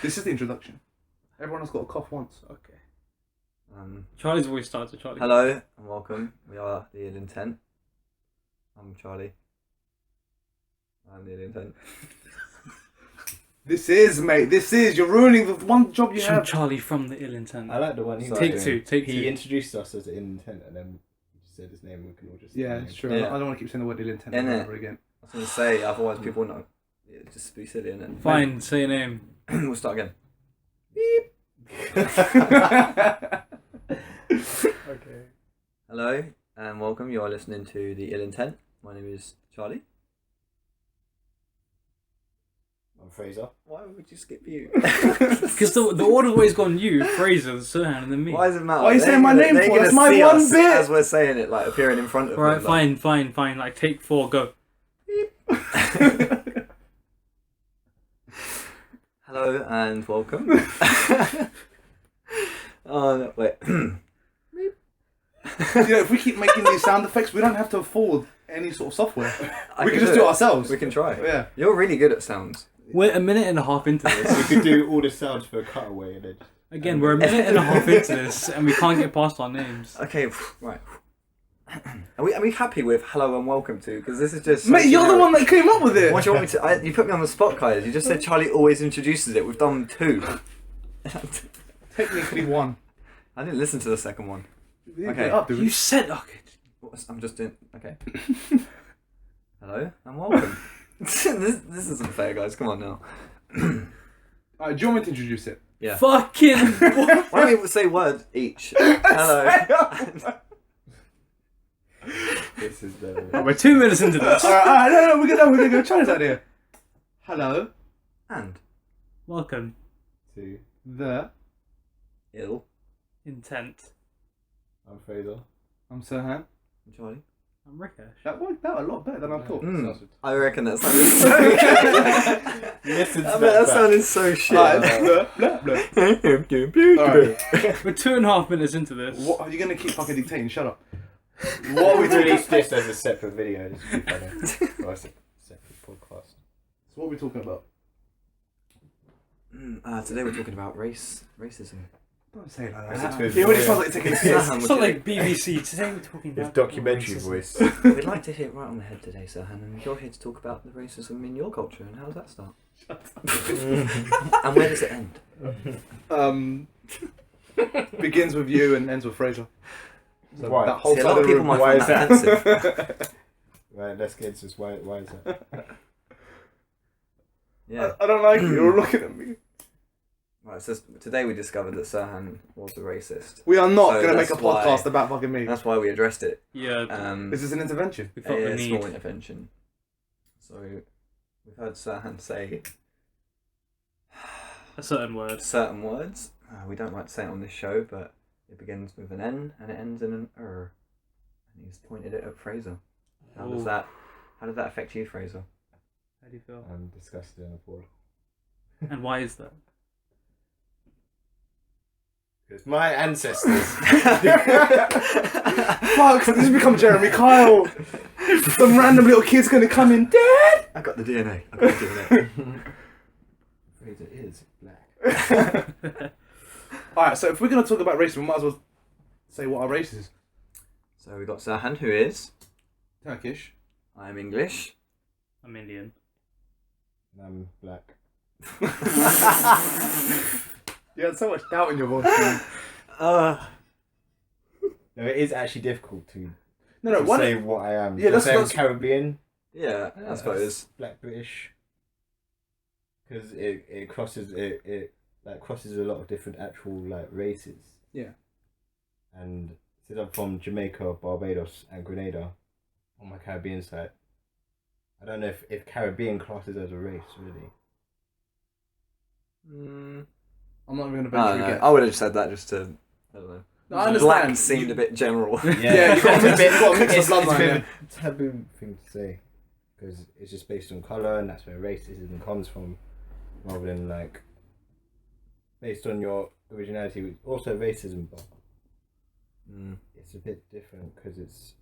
This is the introduction. Everyone has got a cough once. Okay. Charlie's voice starts with Charlie. Hello and welcome. We are the Ill Intent. I'm Charlie. I'm the Ill Intent. This is, mate. This is. You're ruining the one job you have. Charlie from the Ill Intent. I like the one he was Take doing. two. He introduced us as the Ill Intent and then he just said his name and we can all just... Yeah, it's true. Yeah. I don't want to keep saying the word ill intent Innit? over again. I was going to say, otherwise people know. It'd just be silly, innit? Fine, say your name. We'll start again. Okay. Hello and welcome. You are listening to the Ill Intent. My name is Charlie. I'm Fraser. Why would you skip you? Because the order's always gone you, Fraser, Sirhan, and then me. Why does it matter? Why are you saying my name for? That's my one bit. As we're saying it, like appearing in front of Alright, them. fine. Like, take 4, go. Hello and welcome. Oh no, wait. If we keep making these sound effects, we don't have to afford any sort of software. We can just do it ourselves. We can try. Yeah. You're really good at sounds. We're a minute and a half into this. We could do all the sounds for a cutaway and then... Again, we're a minute and a half into this, and we can't get past our names. Okay, right. Are we happy with hello and welcome to? Because this is just... Mate, you're the one that came up with it. What do you want me to... you put me on the spot, guys. You just said Charlie always introduces it. We've done 2. Technically 1. I didn't listen to the second one. Yeah, Okay. get up, dude. You said... Okay. I'm just doing... Okay. Hello and welcome. this isn't fair, guys. Come on now. Alright, do you want me to introduce it? Yeah. Fucking... Why don't we say words each? Hello. This is the... We're 2 minutes into this. Alright, no, we're gonna go try this idea. Hello. And Welcome. Two. The. ill. Intent. I'm Fraser. I'm Sirhan. Charlie. I'm Rikesh. That worked out a lot better than I thought. I reckon that sounded so Listen to that sounded so shit. Alright, blah, blah, blah. Alright. We're 2.5 minutes into this. What are you gonna keep fucking dictating? Shut up. What are we We talking? release this as a separate video. This would be funny. Or a separate podcast. So what are we talking about? Today we're talking about racism. Don't say it like Is that. it It already sounds like you're taking a piss. It's not like BBC. Today we're talking It's about... documentary racism. voice. We'd like to hit right on the head today, Sirhan, and you're here to talk about the racism in your culture, and how does that start? And where does it end? Begins with you and ends with Fraser. So Why? that whole See, a side lot of of the people room. might Why find is that offensive. Right, let's get into this. Why is that? Yeah. I don't like you. You're looking at me. Right, so today we discovered that Sirhan was a racist. We are not So going to make a that's why- podcast about fucking me. That's why we addressed it. Yeah, This is an intervention. we felt the A need. small intervention. So we've heard Sirhan say A certain word. certain words. We don't like to say it on this show, but it begins with an N and it ends in an R. And he's pointed it at Fraser. How does Ooh. that affect you, Fraser? How do you feel? I'm disgusted and appalled. And why is that? Because my ancestors. Fuck, this has become Jeremy Kyle. Some random little kid's going to come in, Dad! I got the DNA. Fraser is black. Alright, so if we're going to talk about racism, we might as well say what our race is. So we got Sirhan, who is... Turkish. I'm English. I'm Indian. And I'm black. You had so much doubt in your voice, man. Uh, No, it is actually difficult to No, one. say what I am. Yeah, Just say I'm that's- Caribbean. yeah, I suppose. Black British. Because it crosses it like crosses a lot of different actual like races. Yeah. And since I'm from Jamaica, Barbados, and Grenada, on my Caribbean side, I don't know if Caribbean classes as a race really. I'm not even going to No, venture no, again. I would have said that just to... I don't know. No, I Black understand. seemed a bit general. Yeah, you got to mix, you got to mix the it's bloodline, a bit yeah. of a taboo thing to say because it's just based on colour and that's where racism comes from, rather than like based on your originality. Also racism, but it's a bit different because it's,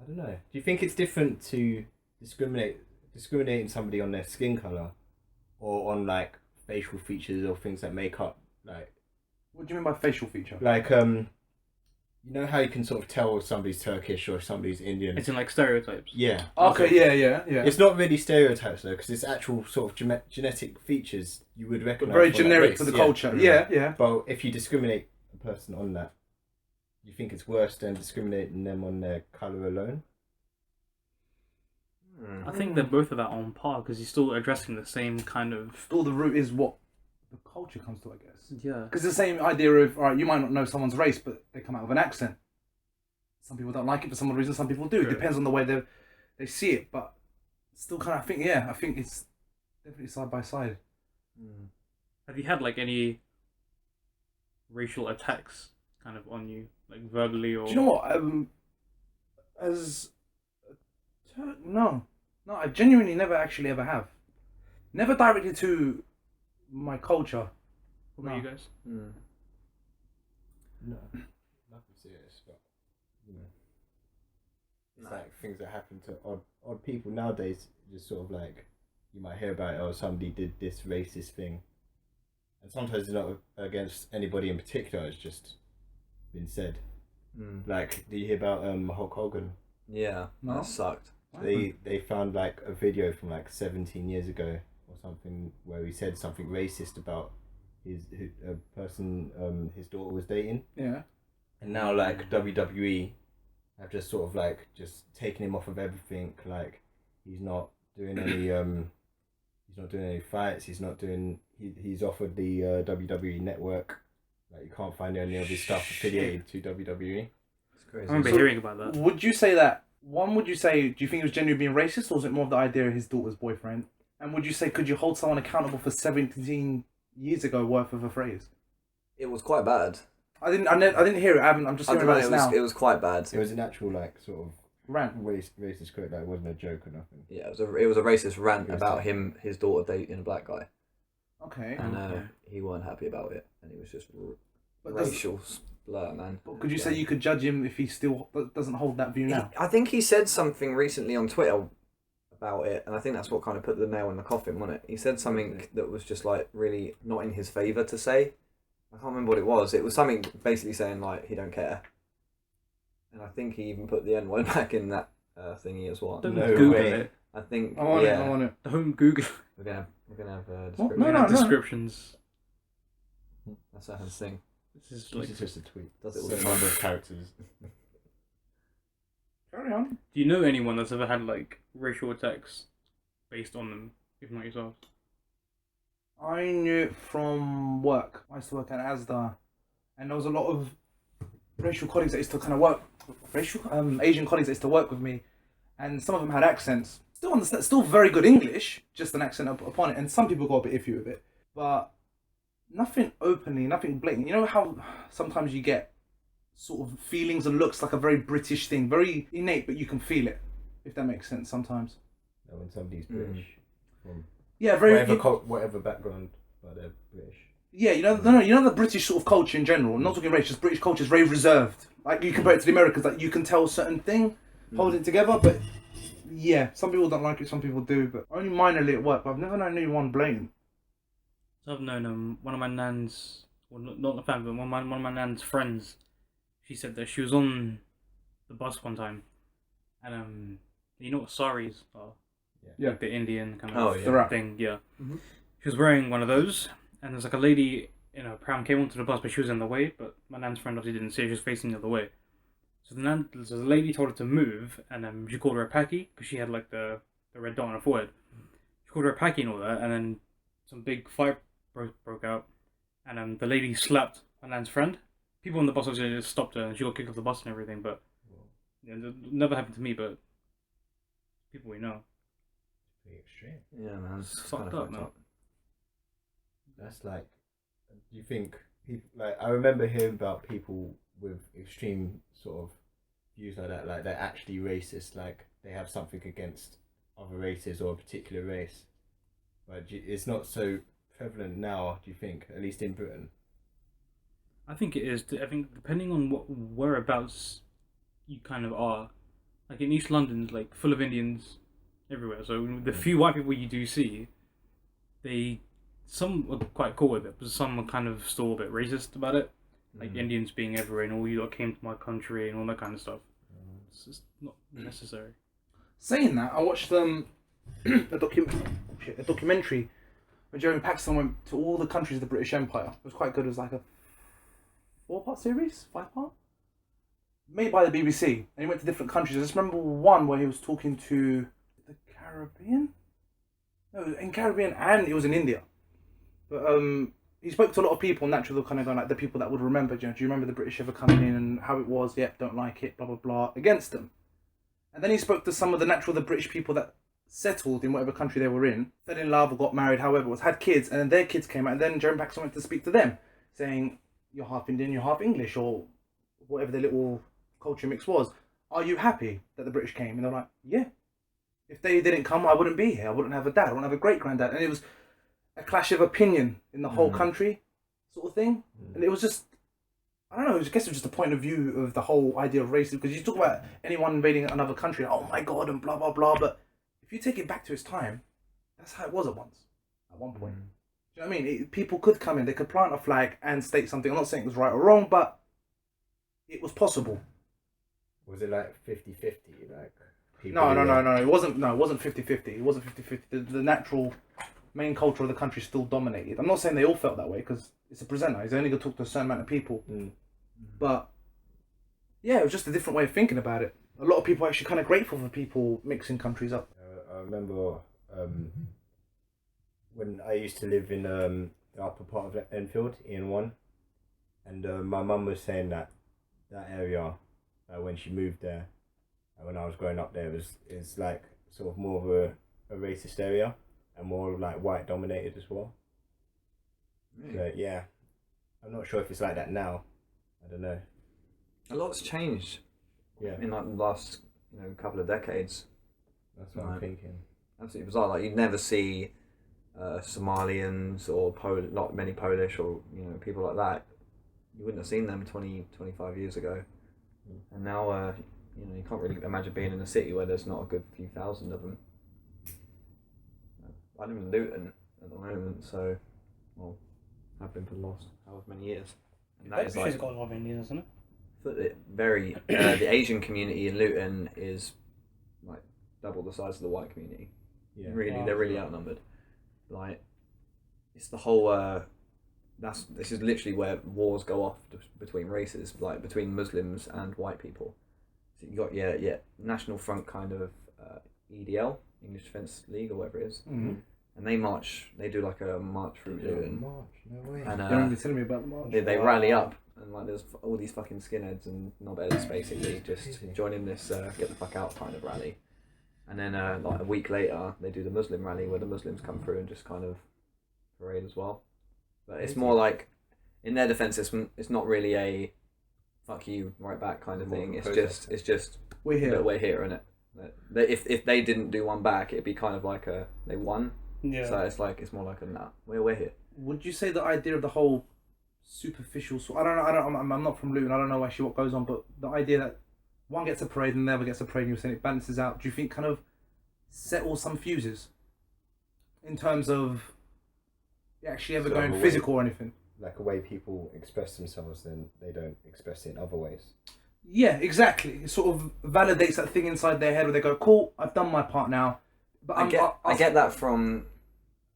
I don't know. Do you think it's different to discriminating somebody on their skin colour or on like facial features or things that make up like. What do you mean by facial feature? Like you know how you can sort of tell if somebody's Turkish or if somebody's Indian. It's in like stereotypes. Yeah. Okay. Yeah. It's not really stereotypes though, because it's actual sort of genetic features you would But recognise. very for that generic race. to the Yeah. culture. Yeah. But if you discriminate a person on that, you think it's worse than discriminating them on their colour alone? I think they're both of that on par because you're still addressing the same kind of. Still, the root is what the culture comes to, I guess. Yeah. Because the same idea of, alright, you might not know someone's race, but they come out with an accent. Some people don't like it for some reason, some people do. It depends on the way they see it, but still kind of, I think it's definitely side by side. Have you had like any racial attacks kind of on you, like verbally or? Do you know what? No, I genuinely never actually ever have. Never directly to my culture. What about you guys? No, nothing serious, but you know, it's like things that happen to odd people nowadays. Just sort of like you might hear about it, or somebody did this racist thing, and sometimes it's not against anybody in particular. It's just been said. Like, did you hear about Hulk Hogan? Yeah, No. that sucked. They found like a video from like 17 years ago or something where he said something racist about a person his daughter was dating. Yeah. And now like WWE have just sort of like just taken him off of everything. Like he's not doing any fights. He's offered the WWE network. Like you can't find any of his stuff affiliated to WWE. It's crazy. I remember hearing about that. Would you say that? Would you say, do you think it was genuinely being racist, or was it more of the idea of his daughter's boyfriend? And would you say, could you hold someone accountable for 17 years ago worth of a phrase? It was quite bad. I didn't hear it. I'm just I hearing don't know, about this now. it was quite bad. It was an actual like sort of Rant. racist quote. Like it wasn't a joke or nothing. Yeah, it was a racist rant It was about his daughter dating a black guy, Okay. and Okay. he weren't happy about it, and it was just But racial blur, man. But could you say you could judge him if he still doesn't hold that view now? I think he said something recently on Twitter about it, and I think that's what kind of put the nail in the coffin, wasn't it? He said something that was just like really not in his favour to say. I can't remember what it was. It was something basically saying like he don't care, and I think he even put the N-word back in that thingy as well. Don't No Google way. it. I think I want yeah. it. Don't Google. We're gonna have What? description. No, We're no, gonna have no. descriptions. That's a thing. This is This like. is just a tweet. Does it all Certain the time. number of characters. Carry on. Do you know anyone that's ever had like racial attacks based on them, if not yourself? I knew it from work. I used to work at Asda, and there was a lot of racial colleagues that used to kind of work, Asian colleagues that used to work with me, and some of them had accents. Still understand, still very good English, just an accent upon it, and some people got a bit iffy with it, but nothing openly, nothing blatant. You know how sometimes you get sort of feelings and looks like a very British thing, very innate, but you can feel it, if that makes sense sometimes. No, when somebody's British from Yeah, very. whatever background, but they're British. Yeah, you know the British sort of culture in general. I'm not talking race, just British culture is very reserved. Like you compare it to the Americans, like you can tell a certain thing, hold it together. But yeah, some people don't like it, some people do. But only minorly at work. But I've never known anyone blatant. So I've known one of my nan's, well, not the family, but one of my nan's friends. She said that she was on the bus one time, and you know what saris are? Yeah. Like the Indian kind Oh, of yeah. thing. Yeah. Mhm. She was wearing one of those, and there's like a lady in a pram came onto the bus, but she was in the way. But my nan's friend obviously didn't see her; she was facing the other way. So the lady told her to move, and she called her a Paki because she had like the red dot on her forehead. She called her a Paki and all that, and then some big fight broke out, and the lady slapped my nan's friend. People on the bus obviously just stopped her, and she got kicked off the bus and everything. But it never happened to me, but people we know. Pretty extreme. Yeah, man. It's fucked up, man. That's like, do you think people like? I remember hearing about people with extreme sort of views like that, like they're actually racist, like they have something against other races or a particular race. But it's not so prevalent now. Do you think, at least in Britain? I think it is. I think depending on whereabouts you kind of are, like in East London's like full of Indians everywhere. So the few white people you do see, some were quite cool with it, but some were kind of still a bit racist about it. Like Indians being everywhere and all you lot came to my country and all that kind of stuff. It's just not necessary. Saying that, I watched a documentary when Jeremy Paxton went to all the countries of the British Empire. It was quite good. It was like a 4-part series, 5-part, made by the BBC. And he went to different countries. I just remember one where he was talking to the Caribbean. No, it was in Caribbean and it was in India. But he spoke to a lot of people, naturally kind of going like the people that would remember. Do you remember the British ever coming in and how it was? Yep, don't like it, blah blah blah, against them. And then he spoke to some of the British people that settled in whatever country they were in, fell in love or got married, however it was, had kids, and then their kids came out, and then Jeremy Paxton went to speak to them, saying, you're half Indian, you're half English, or whatever the little culture mix was. Are you happy that the British came? And they're like, yeah. If they didn't come, I wouldn't be here. I wouldn't have a dad. I wouldn't have a great-granddad. And it was a clash of opinion in the whole country, sort of thing. And it was just, I don't know, I guess it was just a point of view of the whole idea of racism. Because you talk about anyone invading another country, oh my God, and blah, blah, blah. But if you take it back to its time, that's how it was at one point. Do you know what I mean? People could come in, they could plant a flag and state something. I'm not saying it was right or wrong, but it was possible. Was it like 50-50? Like No. It wasn't 50-50. It wasn't 50-50. The natural main culture of the country still dominated. I'm not saying they all felt that way because it's a presenter. He's only going to talk to a certain amount of people. But yeah, it was just a different way of thinking about it. A lot of people are actually kind of grateful for people mixing countries up. I remember when I used to live in the upper part of Enfield, Ian1, and my mum was saying that area, when she moved there, when I was growing up there, is like sort of more of a racist area and more like white dominated as well. So yeah, I'm not sure if it's like that now. I don't know. A lot's changed. Yeah. In like the last couple of decades. That's what I'm thinking. Absolutely bizarre. Like you'd never see Somalians or not many Polish or people like that. You wouldn't have seen them 25 years ago. And now you can't really imagine being in a city where there's not a good few thousand of them. I live in Luton at the moment, so I've been for the last however many years. And that is like got a lot of Indians, isn't it? The Asian community in Luton is like double the size of the white community. Yeah. Really, they're really outnumbered. Like, it's the whole. This is literally where wars go off between races, like between Muslims and white people. So you got National Front kind of EDL, English Defence League or whatever it is. And they march. They do like a march through Luton. No way. And You remember telling me about the march? they rally up, and like there's all these fucking skinheads and knobheads basically just joining this get the fuck out kind of rally. And then like a week later they do the Muslim rally where the Muslims come through and just kind of parade as well. But it's more like, in their defence, it's not really a fuck you right back kind of thing. It's just we're here. But we're here, innit? If they didn't do one back, it'd be kind of like they won. Yeah. So it's more like a nah. We're here. Would you say the idea of the whole superficial I'm not from Luton, I don't know actually what goes on, but the idea that one gets a parade and the other gets a parade and you're saying it balances out, do you think kind of settles some fuses in terms of it actually ever going physical or anything? Like a way people express themselves, then they don't express it in other ways. Yeah, exactly. It sort of validates that thing inside their head where they go, cool, I've done my part now. But I get that from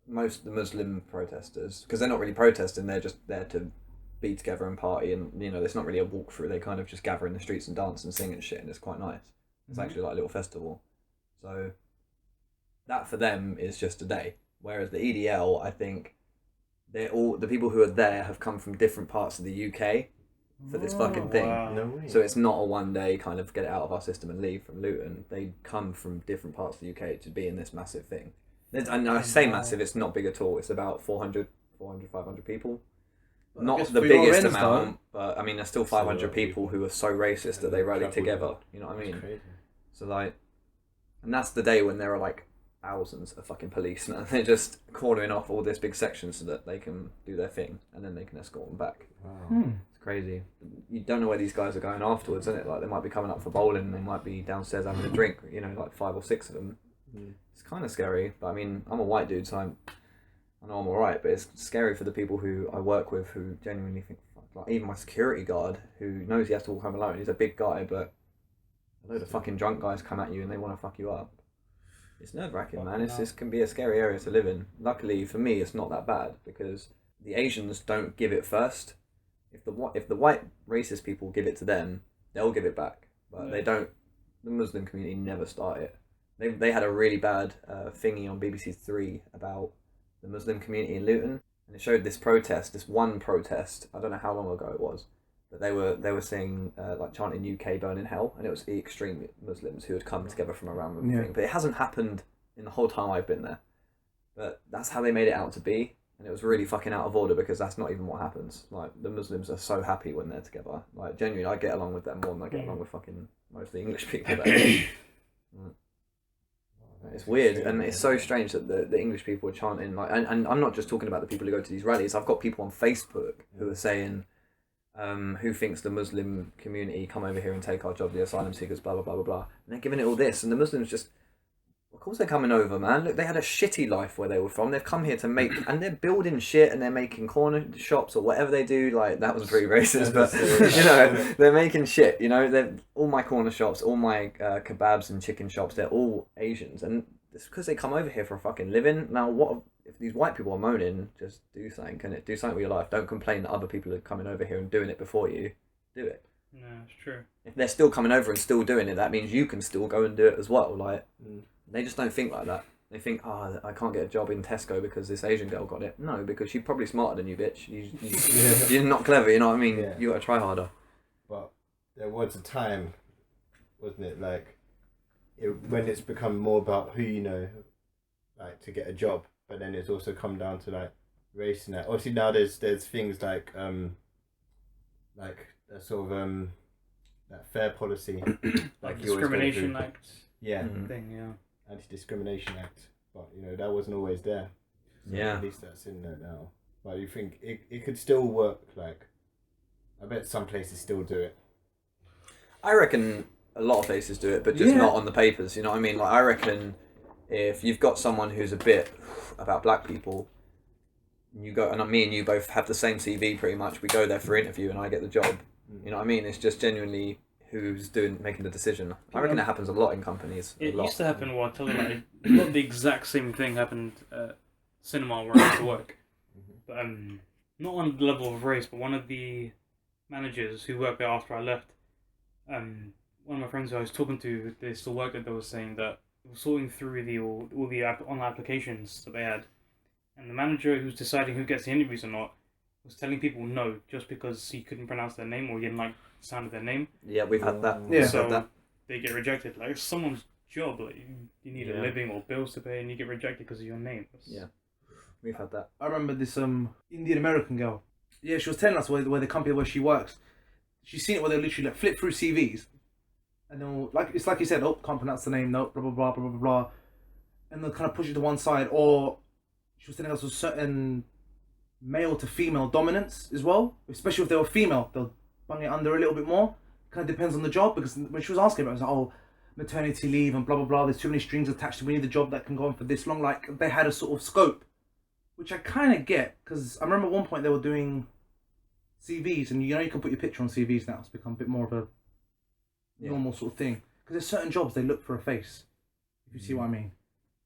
most of the Muslim protesters, because they're not really protesting, they're just there to be together and party, and it's not really a walkthrough. They kind of just gather in the streets and dance and sing and shit, and it's quite nice. It's actually like a little festival. So that for them is just a day. Whereas the EDL, I think the people who are there have come from different parts of the UK for this fucking thing. Wow. No way. So it's not a one day kind of get it out of our system and leave from Luton. They come from different parts of the UK to be in this massive thing. And I say massive, it's not big at all. It's about 400, 500 people. But Not the for your biggest ends, amount, but I mean, there's still 500 people who are so racist that they rally together. You know what I mean? Crazy. So like, and that's the day when there are like thousands of fucking policemen. And they're just cornering off all this big section so that they can do their thing, and then they can escort them back. Wow. It's crazy. You don't know where these guys are going afterwards, isn't it? Like they might be coming up for bowling, they might be downstairs having a drink. Like 5 or 6 of them. It's kind of scary, but I mean, I'm a white dude, so I know I'm alright, but it's scary for the people who I work with who genuinely think, fuck, like even my security guard who knows he has to walk home alone. He's a big guy, but a load of fucking drunk guys come at you and they want to fuck you up. It's nerve-wracking, man. This can be a scary area to live in. Luckily for me, it's not that bad because the Asians don't give it first. If the white racist people give it to them, they'll give it back. But they don't. The Muslim community never start it. They had a really bad thingy on BBC Three about the Muslim community in Luton, and it showed this one protest. I don't know how long ago it was, but they were saying like chanting "UK burn in hell," and it was the extreme Muslims who had come together from around the thing. But it hasn't happened in the whole time I've been there. But that's how they made it out to be. And it was really fucking out of order because that's not even what happens. Like, the Muslims are so happy when they're together. Like, genuinely, I get along with them more than I get along with fucking most of the English people there. It's weird, and it's so strange that the English people are chanting, like, and I'm not just talking about the people who go to these rallies. I've got people on Facebook who are saying, who thinks the Muslim community come over here and take our job, the asylum seekers, blah, blah, blah, blah, blah. And they're giving it all this, and the Muslims just... Of course they're coming over, man. Look, they had a shitty life where they were from. They've come here to make... And they're building shit and they're making corner shops or whatever they do. Like, that was pretty racist, but, you know, they're making shit, you know. They're all my corner shops, all my kebabs and chicken shops, they're all Asians. And it's because they come over here for a fucking living. Now, what if these white people are moaning? Just do something, can it? Do something with your life. Don't complain that other people are coming over here and doing it before you. Do it. No, it's true. If they're still coming over and still doing it, that means you can still go and do it as well. Like... They just don't think like that. They think, oh, I can't get a job in Tesco because this Asian girl got it. No, because she's probably smarter than you, bitch. You're not clever, you know what I mean? Yeah. You gotta try harder. But there was a time, wasn't it, like, when it's become more about who you know, like, to get a job, but then it's also come down to, like, race and that. Obviously now there's things like a sort of, that fair policy. like discrimination act. Yeah. Thing, yeah. Anti-Discrimination Act, but you know that wasn't always there. So yeah. At least that's in there now. But you think it could still work? Like, I bet some places still do it. I reckon a lot of places do it, but just not on the papers. You know what I mean? Like, I reckon if you've got someone who's a bit about black people, you go, and me and you both have the same CV pretty much. We go there for interview, and I get the job. You know what I mean? It's just genuinely who's making the decision. I reckon it happens a lot in companies. It used to happen. Well, I tell you, like, not the exact same thing happened at cinema where I used to work, but not on the level of race. But one of the managers who worked there after I left, one of my friends who I was talking to, they still worked there. They were saying that they were sorting through all the online applications that they had, and the manager who's deciding who gets the interviews or not was telling people no just because he couldn't pronounce their name or he didn't like the sound of their name. Yeah, we've had that. Yeah. So they get rejected. Like, it's someone's job. Like, you need a living or bills to pay, and you get rejected because of your name. Yeah, we've had that. I remember this Indian American girl. Yeah, she was telling us where the company where she works. She's seen it where they literally like flip through CVs, and they'll it's like you said, oh, can't pronounce the name, no, blah blah blah blah blah blah, and they'll kind of push you to one side. Or she was telling us a certain male to female dominance as well, especially if they were female, they'll bung it under a little bit more. Kind of depends on the job, because when she was asking about it, it was like, oh, maternity leave and blah blah blah, there's too many strings attached, we need a job that can go on for this long. Like, they had a sort of scope, which I kind of get, because I remember at one point they were doing CVs, and you know you can put your picture on CVs now. It's become a bit more of a normal sort of thing, because there's certain jobs they look for a face, if you see what I mean.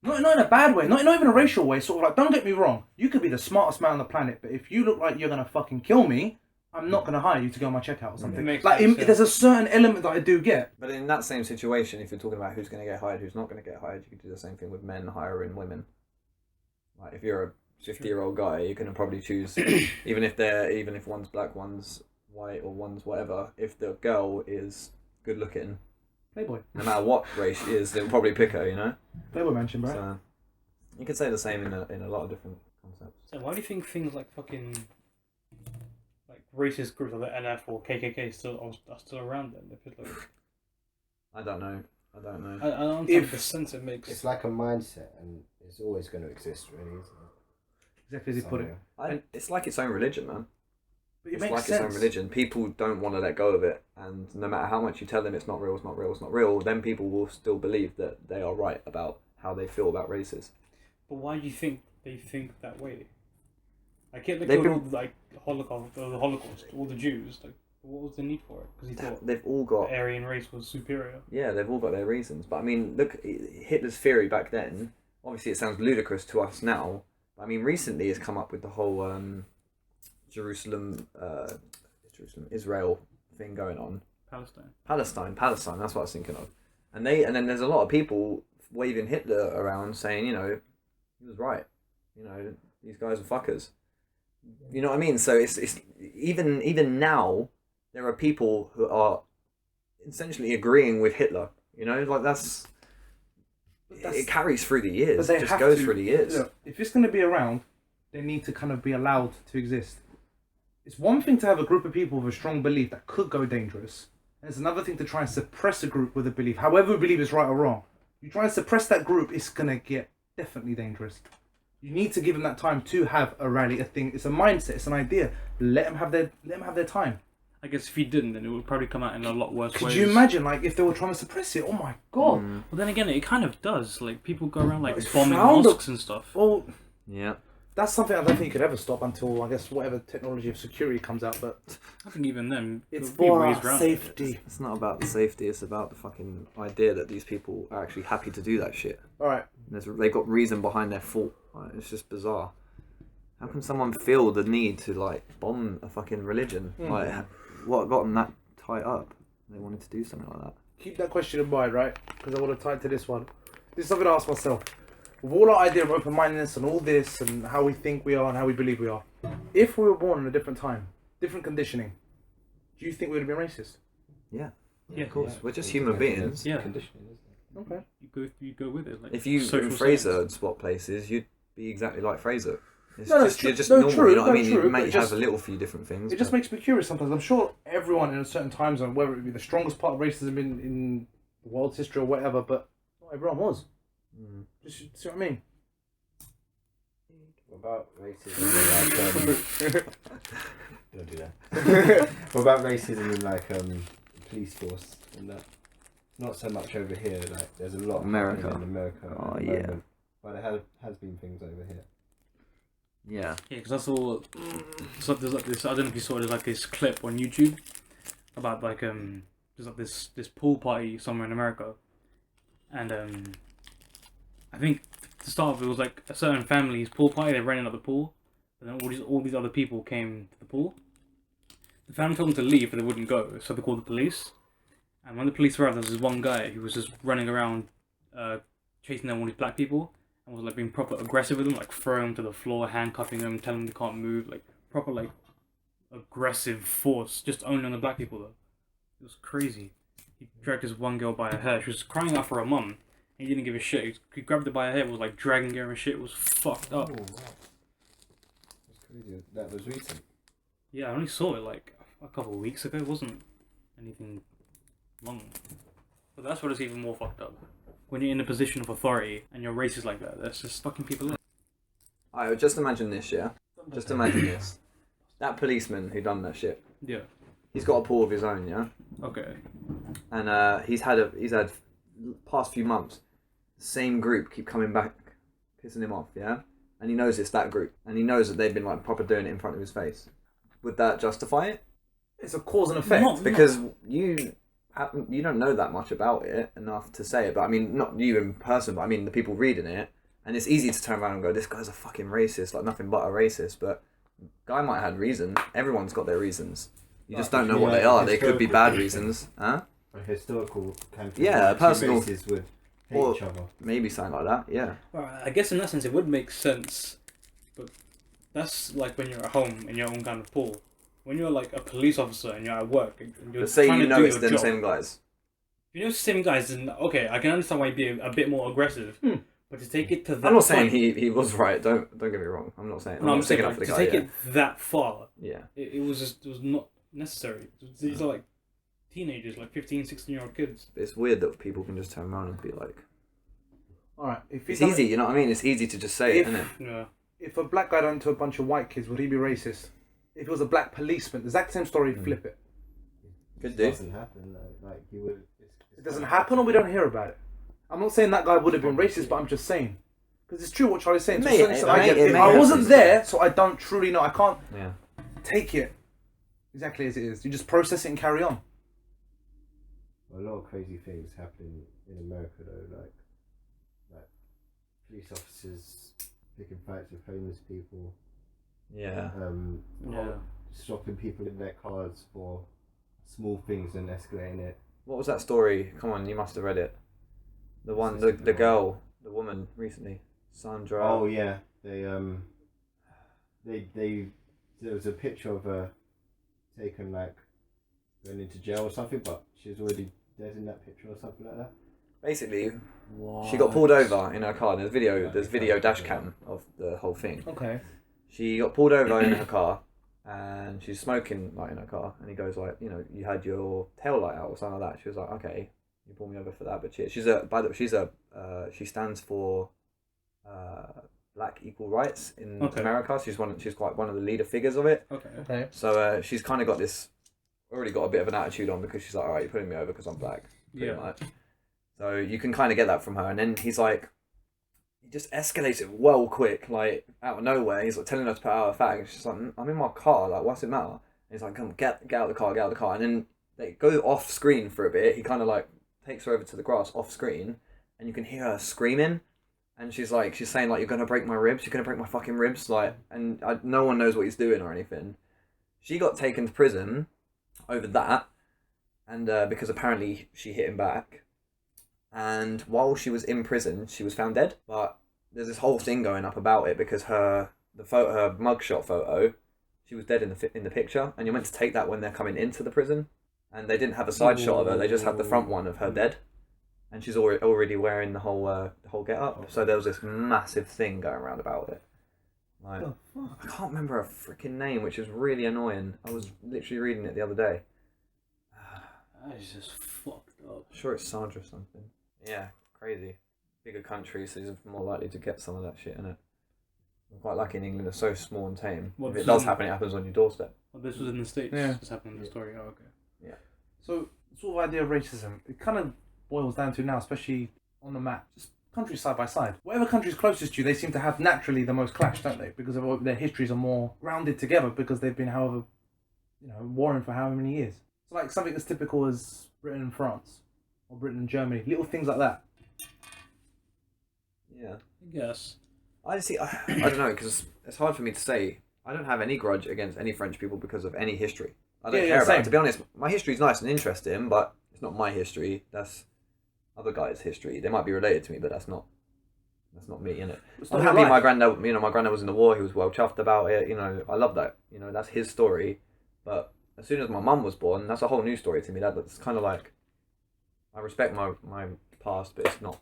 Not in a bad way, not even a racial way, sort of like, don't get me wrong, you could be the smartest man on the planet, but if you look like you're going to fucking kill me, I'm not going to hire you to go on my checkout or something. Like, there's a certain element that I do get. But in that same situation, if you're talking about who's going to get hired, who's not going to get hired, you could do the same thing with men hiring women. Like, if you're a 50-year-old guy, you're going to probably choose, even if one's black, one's white, or one's whatever, if the girl is good looking, Playboy. no matter what race she is, they'll probably pick her, you know? Playboy mansion, bro. So, you could say the same in a lot of different concepts. So why do you think things like fucking like racist groups like the NF or KKK are still around then? If it's like... I don't know. I don't think the sense it makes. It's like a mindset, and it's always going to exist, really, isn't it? Exactly as you put it. It's like its own religion, man. But it It's makes like sense. its own religion. People don't want to let go of it, and no matter how much you tell them it's not real, it's not real, it's not real, then people will still believe that they are right about how they feel about races. But why do you think they think that way. Like Hitler They've killed all the Holocaust, all the Jews. Like, what was the need for it? Because he thought They've all got the Aryan race was superior. Yeah, they've all got their reasons. But I mean, look, Hitler's theory back then, obviously it sounds ludicrous to us now. But I mean, recently it's come up with the whole Jerusalem, Israel thing going on. Palestine, that's what I was thinking of. And then there's a lot of people waving Hitler around saying, he was right. These guys are fuckers. You know what I mean? So it's even now, there are people who are essentially agreeing with Hitler. That's it carries through the years. It just goes through the years. Look, if it's going to be around, they need to kind of be allowed to exist. It's one thing to have a group of people with a strong belief that could go dangerous, and it's another thing to try and suppress a group with a belief, however we believe is right or wrong. You try and suppress that group, it's going to get definitely dangerous. You need to give them that time to have a rally, a thing. It's a mindset, it's an idea. Let them have their time. I guess if you didn't, then it would probably come out in a lot worse ways. Could you imagine, if they were trying to suppress it? Oh my god! Well, then again, it kind of does. Like, people go around It's bombing frowned mosques and stuff. Well, yeah, that's something I don't think you could ever stop until, I guess, whatever technology of security comes out. But I think even then, it's it'll be for ways our around safety. it's not about the safety. It's about the fucking idea that these people are actually happy to do that shit. All right. They've got reason behind their thought. It's just bizarre. How can someone feel the need to bomb a fucking religion? What got them that tight up? They wanted to do something like that. Keep that question in mind, right? Because I want to tie it to this one. This is something I ask myself. With all our idea of open-mindedness and all this and how we think we are and how we believe we are, if we were born in a different time, different conditioning, do you think we would have been racist? Yeah. Yeah, Of course. We're just human beings. Yeah. Conditioning, isn't it? Okay. You go with it. If you social and Fraser science. had swapped places, you'd be exactly like Fraser. It's No, just, true. you're just No, normal, true, you know what I no, mean? true, You but may it just- have a little few different things. It just makes me curious sometimes. I'm sure everyone in a certain time zone, whether it be the strongest part of racism in the world's history or whatever, but not everyone was. Just see what I mean? What about racism? Don't do that. What about racism in police force and that? Not so much over here. There's a lot America. in America. Oh, at the yeah. moment, but there has been things over here. Yeah. Yeah, because I saw. So there's this. I don't know if you saw. There's this clip on YouTube about there's this pool party somewhere in America, and I think to start with it was a certain family's pool party. They rented out the pool, and then all these other people came to the pool. The family told them to leave, but they wouldn't go, so they called the police. And when the police arrived, there was this one guy who was just running around, chasing down all these black people, and was being proper aggressive with them, throwing them to the floor, handcuffing them, telling them they can't move, proper aggressive force, just only on the black people though. It was crazy. He dragged this one girl by her hair. She was crying out for her mum, and he didn't give a shit. He grabbed her by her hair, was dragging her and shit. It was fucked up. Oh, wow. That's crazy. That was recent. Yeah, I only saw it a couple of weeks ago. It wasn't anything long. But that's what is even more fucked up. When you're in a position of authority and you're racist like that, that's just fucking people up. Alright, just imagine this, yeah? Just imagine this. That policeman who done that shit, Yeah. he's got a pool of his own, yeah? Okay. And he's had past few months, the same group keep coming back, pissing him off, yeah? And he knows it's that group. And he knows that they've been proper doing it in front of his face. Would that justify it? It's a cause and effect. Because you don't know that much about it enough to say it, but I mean, not you in person, but I mean the people reading it, and it's easy to turn around and go, this guy's a fucking racist, nothing but a racist, but guy might have had reason. Everyone's got their reasons. You just don't know what they are. They could be bad reasons. Huh? A historical campaign. Yeah, two personal- races would hate or- each other. Maybe something like that, yeah. Well, I guess in that sense it would make sense, but that's when you're at home in your own kind of pool. When you're a police officer and you're at work and you're But say trying you to know do it's your them job. same guys. If you know it's the same guys, then okay, I can understand why you'd be a bit more aggressive. But to take it to that I'm not saying point, he was right, don't get me wrong. I'm not saying, No, I'm not saying sticking up for the to guy, take yeah. it that far, Yeah. it was not necessary. These are teenagers, 15, 16-year-old kids. It's weird that people can just turn around and be like... Alright, if It's easy, you know what I mean? It's easy to just say it, isn't it? Yeah. If a black guy done to a bunch of white kids, would he be racist? If it was a black policeman, the exact same story, flip it. Could It do. doesn't happen. You would. It doesn't happen or we don't hear about it. I'm not saying that guy would have been racist, but I'm just saying. Because it's true what Charlie's saying. To a Mate, certain extent, I get it it. may I have wasn't been. there, so I don't truly know. I can't Yeah. take it exactly as it is. You just process it and carry on. A lot of crazy things happen in America though, like police officers picking fights with homeless people, Yeah. Yeah. stopping people in their cars for small things and escalating it. What was that story? Come on, you must have read it. The one, the Specific girl, the woman recently, Sandra. Oh yeah, they there was a picture of her taken like going into jail or something, but she was already dead in that picture or something like that. Basically, What? she got pulled over in her car. There's video dash cam of the whole thing. Okay. She got pulled over in her car, and she's smoking like in her car. And he goes like, you know, you had your tail light out or something like that. She was like, okay, you pulled me over for that. But she stands for Black Equal Rights in Okay. America. She's quite one of the leader figures of it. Okay. Okay. So she's kind of already got a bit of an attitude on because she's like, all right, you're putting me over because I'm black, pretty Yeah. much. So you can kind of get that from her. And then he's like, he just escalates it well quick, like out of nowhere. He's like telling her to put out her fag, and she's like, I'm in my car, like what's it matter? And he's like, come get out of the car. And then they go off screen for a bit. He kind of like takes her over to the grass off screen, and you can hear her screaming. And she's saying like, you're gonna break my ribs, you're gonna break my fucking ribs, like, and no one knows what he's doing or anything. She got taken to prison over that, and because apparently she hit him back. And while she was in prison, she was found dead. But there's this whole thing going up about it because her mugshot photo, she was dead in the picture, and you're meant to take that when they're coming into the prison. And they didn't have a side shot of her; they just had the front one of her dead. And she's already wearing the whole get up. So there was this massive thing going around about it. Like, The fuck? I can't remember her freaking name, which is really annoying. I was literally reading it the other day. That is just fucked up. I'm sure it's Sandra something. Yeah, crazy. Bigger countries, so you're more likely to get some of that shit in it. I'm quite lucky in England, it's so small and tame. Well, If it does happen, it happens on your doorstep. Oh, this was in the States. Yeah. This happened in the story. Oh, okay. So, sort of idea of racism, it kind of boils down to now, especially on the map, just countries side by side. Whatever country's closest to you, they seem to have naturally the most clash, don't they? Because of their histories are more grounded together because they've been, however, warring for however many years. So, like something as typical as Britain and France, or Britain and Germany, little things like that. Yeah. I guess. I don't know, because it's hard for me to say. I don't have any grudge against any French people because of any history. I don't care about same. it. To be honest, my history's nice and interesting, but it's not my history. That's other guys' history. They might be related to me, but that's not me, innit? It's I'm not happy your my life. granddad, my granddad was in the war, he was well chuffed about it, I love that. That's his story. But as soon as my mum was born, that's a whole new story to me. That's kind of like, I respect my past, but it's not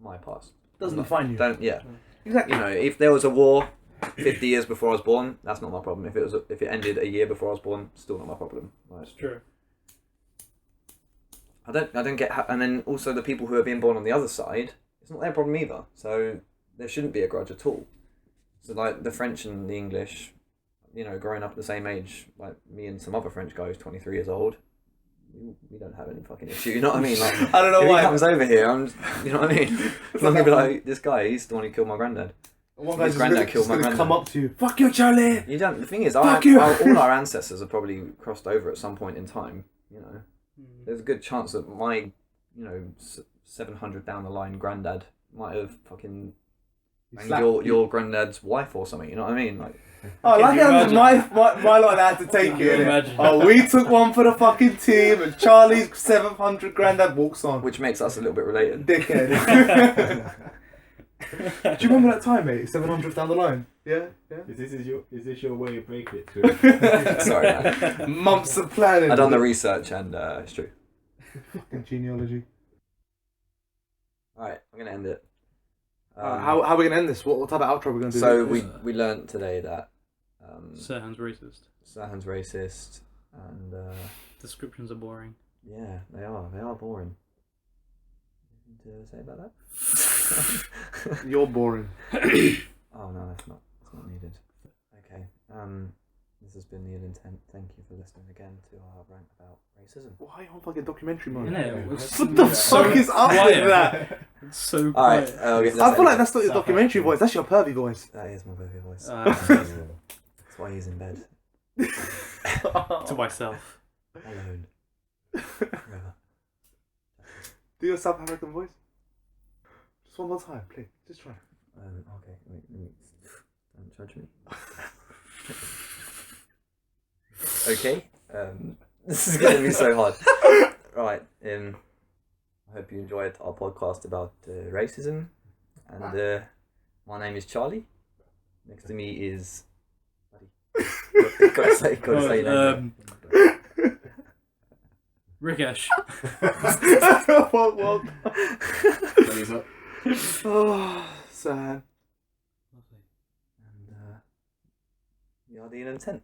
my past. Doesn't define you. Yeah. Exactly. If there was a war 50 years before I was born, that's not my problem. If it ended a year before I was born, still not my problem. Like, That's true. I don't get and then also the people who are being born on the other side, it's not their problem either. So there shouldn't be a grudge at all. So like the French and the English, growing up at the same age, like me and some other French guy who's 23 years old, we don't have any fucking issue. You know what I mean? Like, I don't know if why. he comes over here, you know what I mean? I'm not gonna be like, this guy, he's the one who killed my granddad. One His guy's granddad just killed my gonna granddad. come up to you. Fuck you, Charlie. You don't. The thing is, Fuck you. all our ancestors have probably crossed over at some point in time. Mm. There's a good chance that my, 700 down the line granddad might have fucking banged your granddad's wife or something. You know what I mean? Like, Oh, like you that was imagine? my lot had to take Can you it. innit? imagine? Oh, we took one for the fucking team, and Charlie's 700 granddad walks on. which makes us a little bit related. Dickhead. Do you remember that time, mate? 700 down the line. Yeah, yeah. Is this your way of breaking it to him? Sorry, man. Months of planning. I've done the research and it's true. fucking genealogy. All right, I'm gonna end it. How are we gonna end this? What type of outro are we gonna do? So we learnt today that Sirhan's racist. Sahan's racist and Descriptions are boring. yeah, they are boring. Anything to say about that? You're boring. Oh no, that's not needed. Okay. This has been the Ill Intent. Thank you for listening again to our rant about racism. Why are you on fucking documentary mode? Innit? What the fuck is up with that? It's so Alright, quiet. I feel like that's not your documentary voice. That's your pervy voice. That is my baby voice. That's why he's in bed. To myself. Alone. Forever. Do your South African voice. Just one more time, please. Just try. Okay, wait, don't judge me. Okay, this is going to be so hard. Right, I hope you enjoyed our podcast about racism. And my name is Charlie. Next to me is... gotta say name. Rikesh. What? Oh, sad. And we are the Ill Intent.